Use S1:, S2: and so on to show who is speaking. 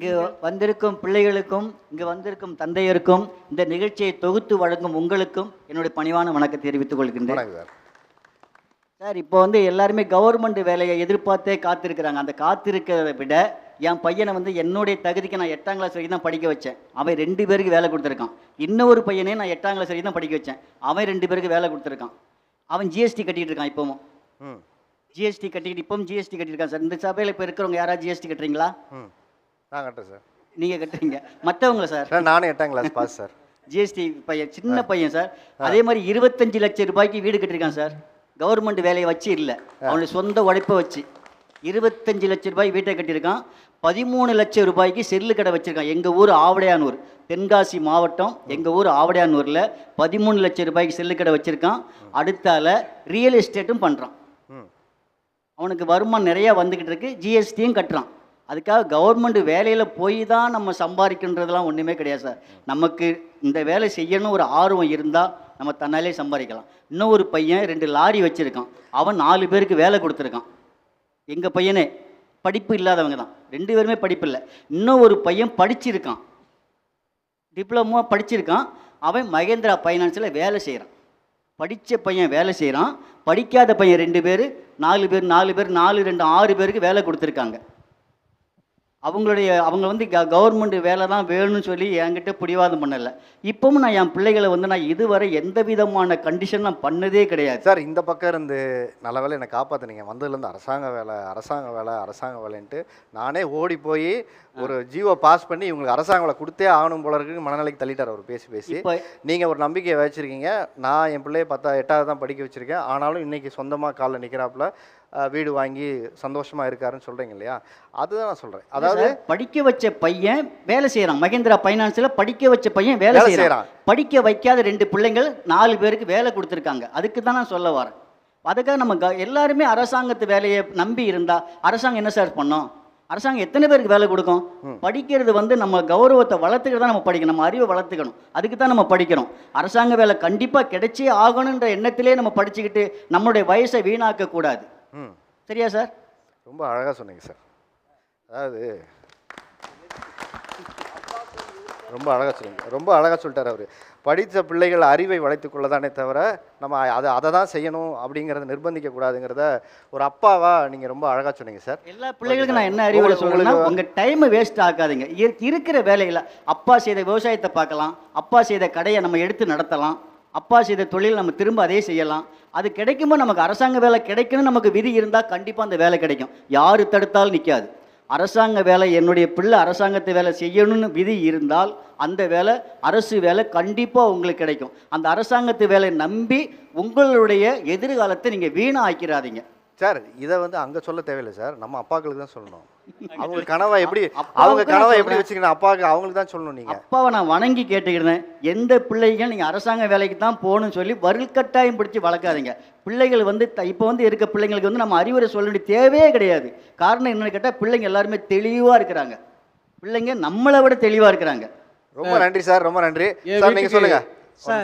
S1: இங்கு வந்திருக்கும் பிள்ளைகளுக்கும் இங்கு வந்திருக்கும் தந்தையருக்கும் இந்த நிகழ்ச்சியை தொகுத்து வழங்கும் உங்களுக்கும் என்னுடைய பணிவான வணக்கத்தை தெரிவித்துக் கொள்கின்றேன். சார், இப்போ வந்து எல்லாருமே கவர்மெண்ட் வேலையை எதிர்பார்த்தே காத்திருக்கிறாங்க. அந்த காத்திருக்கிறத விட என் பையனை வந்து என்னுடைய தகுதிக்கு நான் 8ஆம் கிளாஸ் வரைக்கும் தான் படிக்க வச்சேன். அவன் 2 பேருக்கு வேலை கொடுத்துருக்கான். இன்னொரு பையனே நான் 8ஆம் கிளாஸ் வரைக்கும் தான் படிக்க வச்சேன். அவன் 2 பேருக்கு வேலை கொடுத்துருக்கான். அவன் ஜிஎஸ்டி கட்டிட்டு இருக்கான். இப்போவும் ஜிஎஸ்டி கட்டிட்டு இப்பவும் ஜிஎஸ்டி கட்டியிருக்கான் சார். இந்த சபையில் இப்போ இருக்கிறவங்க யாராவது ஜிஎஸ்டி கட்டுறீங்களா?
S2: நான் கட்டுறேன் சார்.
S1: நீங்கள் கட்டுறீங்க. மற்றவங்கள சார்?
S2: நானே 8ஆம் கிளாஸ் பாஸ் சார்.
S1: ஜிஎஸ்டி பையன், சின்ன பையன் சார். அதே மாதிரி 25 லட்சம் ரூபாய்க்கு வீடு கட்டியிருக்கான் சார். கவர்மெண்ட் வேலையை வச்சு இல்லை, அவனுடைய சொந்த உழைப்பை வச்சு 25 லட்சம் ரூபாய் வீட்டை கட்டியிருக்கான். 13 லட்சம் ரூபாய்க்கு செல்லு கடை வச்சுருக்கான். எங்கள் ஊர் ஆவடையானூர், தென்காசி மாவட்டம். எங்கள் ஊர் ஆவடையானூரில் 13 லட்சம் ரூபாய்க்கு செல்லு கடை வச்சுருக்கான். அடுத்தால ரியல் எஸ்டேட்டும் பண்ணுறான். அவனுக்கு வருமானம் நிறையா வந்துக்கிட்டு இருக்கு. ஜிஎஸ்டியும் கட்டுறான். அதுக்காக கவர்மெண்ட் வேலையில் போய் தான் நம்ம சம்பாதிக்கின்றதெல்லாம் ஒன்றுமே கிடையாது சார். நமக்கு இந்த வேலை செய்யணும் ஒரு ஆர்வம் இருந்தால் நம்ம தன்னாலே சம்பாதிக்கலாம். இன்னும் ஒரு பையன் 2 லாரி வச்சுருக்கான். அவன் 4 பேருக்கு வேலை கொடுத்துருக்கான். எங்கள் பையனே படிப்பு இல்லாதவங்க தான், 2 பேருமே படிப்பு இல்லை. இன்னும் ஒரு பையன் படிச்சிருக்கான், டிப்ளமோ படிச்சிருக்கான். அவன் மகேந்திரா ஃபைனான்ஸில் வேலை செய்கிறான். படித்த பையன் வேலை செய்கிறான், படிக்காத பையன் 2 பேர், 4 பேர் 4 2 6 பேருக்கு வேலை கொடுத்துருக்காங்க. அவங்க வந்து கவர்மெண்ட் வேலை தான் வேணும்னு சொல்லி என்கிட்ட பிடிவாதம் பண்ணலை. இப்பவும் நான் என் பிள்ளைகளை வந்து நான் இதுவரை எந்த விதமான கண்டிஷன் நான் பண்ணதே கிடையாது
S2: சார். இந்த பக்கம் இருந்து நல்ல வேலை என்னை காப்பாற்றினீங்க. வந்ததுலேருந்து அரசாங்க வேலைன்ட்டு நானே ஓடி போய் ஒரு ஜியோ பாஸ் பண்ணி இவங்களுக்கு அரசாங்க வேலை கொடுத்தே ஆகணும் போல இருக்கு மனநிலைக்கு தள்ளிட்டார் அவர் பேசி. நீங்கள் ஒரு நம்பிக்கையை வச்சுருக்கீங்க. நான் என் பிள்ளையை 8வது தான் படிக்க வச்சுருக்கேன். ஆனாலும் இன்றைக்கி சொந்தமாக காலில் நிற்கிறாப்புல வீடு வாங்கி சந்தோஷமாக இருக்காருன்னு சொல்கிறீங்க இல்லையா? அதுதான் நான் சொல்கிறேன். அதாவது
S1: படிக்க வச்ச பையன் வேலை செய்கிறான். மகேந்திரா ஃபைனான்ஸில் படிக்க வச்ச பையன் வேலை செய்கிறான். படிக்க வைக்காத 2 பிள்ளைங்கள் 4 பேருக்கு வேலை கொடுத்துருக்காங்க. அதுக்கு தான் நான் சொல்ல வரேன். அதுக்காக நம்ம எல்லாருமே அரசாங்கத்து வேலையை நம்பி இருந்தால் அரசாங்கம் என்ன சார் பண்ணோம்? அரசாங்கம் எத்தனை பேருக்கு வேலை கொடுக்கும்? படிக்கிறது வந்து நம்ம கௌரவத்தை வளர்த்துக்கிட்டு தான் நம்ம படிக்கணும், நம்ம அறிவை வளர்த்துக்கணும். அதுக்கு தான் நம்ம படிக்கணும். அரசாங்க வேலை கண்டிப்பாக கிடைச்சே ஆகணுன்ற எண்ணத்திலே நம்ம படிச்சுக்கிட்டு நம்மளுடைய வயசை வீணாக்கக்கூடாது. சரியா சார்?
S2: ரொம்ப அழகாக சொன்னீங்க சார். அதாவது ரொம்ப அழகாக சொல்லிட்டார் அவர். படித்த பிள்ளைகள் அறிவை வளைத்து கொள்ளதானே தவிர நம்ம அதை தான் செய்யணும் அப்படிங்கிறத நிர்பந்திக்கக்கூடாதுங்கிறத ஒரு அப்பாவாக நீங்கள் ரொம்ப அழகாக சொன்னீங்க சார்.
S1: எல்லா பிள்ளைகளுக்கும் நான் என்ன அறிவுரை சொல்கிறேன்னா, உங்கள் டைமை வேஸ்ட் ஆக்காதீங்க. இருக்கிற வேலையில் அப்பா செய்த விவசாயத்தை பார்க்கலாம், அப்பா செய்த கடையை நம்ம எடுத்து நடத்தலாம், அப்பா செய்த தொழில் நம்ம திரும்ப அதே செய்யலாம். அது கிடைக்கும்போது நமக்கு அரசாங்க வேலை கிடைக்கணும், நமக்கு விதி இருந்தால் கண்டிப்பாக அந்த வேலை கிடைக்கும். யார் தடுத்தாலும் நிற்காது. அரசாங்க வேலை, என்னுடைய பிள்ளை அரசாங்கத்தை வேலை செய்யணும்னு விதி இருந்தால் அந்த வேலை, அரசு வேலை கண்டிப்பாக உங்களுக்கு கிடைக்கும். அந்த அரசாங்கத்து வேலை நம்பி உங்களுடைய எதிர்காலத்தை நீங்கள் வீணாக ஆக்கிறாதீங்க
S2: சார். இதை வந்து அங்கே சொல்ல தேவையில்லை சார், நம்ம அப்பாக்களுக்கு தான் சொல்லணும். அவங்க கனவை எப்படி வச்சுக்கணும், அப்பாவுக்கு அவங்களுக்கு தான் சொல்லணும். நீங்கள்
S1: அப்பாவை நான் வணங்கி கேட்டுக்கிறேன். எந்த பிள்ளைகள் நீங்கள் அரசாங்க வேலைக்கு தான் போகணும்னு சொல்லி வலுக்கட்டாயம் பிடிச்சி வளர்க்காதீங்க. பிள்ளைகள் வந்து இப்போ வந்து இருக்க பிள்ளைங்களுக்கு வந்து நம்ம அறிவுரை சொல்ல வேண்டிய தேவையே கிடையாது. காரணம் என்னன்னு கேட்டால் பிள்ளைங்க எல்லாருமே தெளிவாக இருக்கிறாங்க. பிள்ளைங்க நம்மளை விட தெளிவாக இருக்கிறாங்க.
S2: ரொம்ப நன்றி சார், ரொம்ப நன்றி சார். நீங்கள் சொல்லுங்கள் சார்.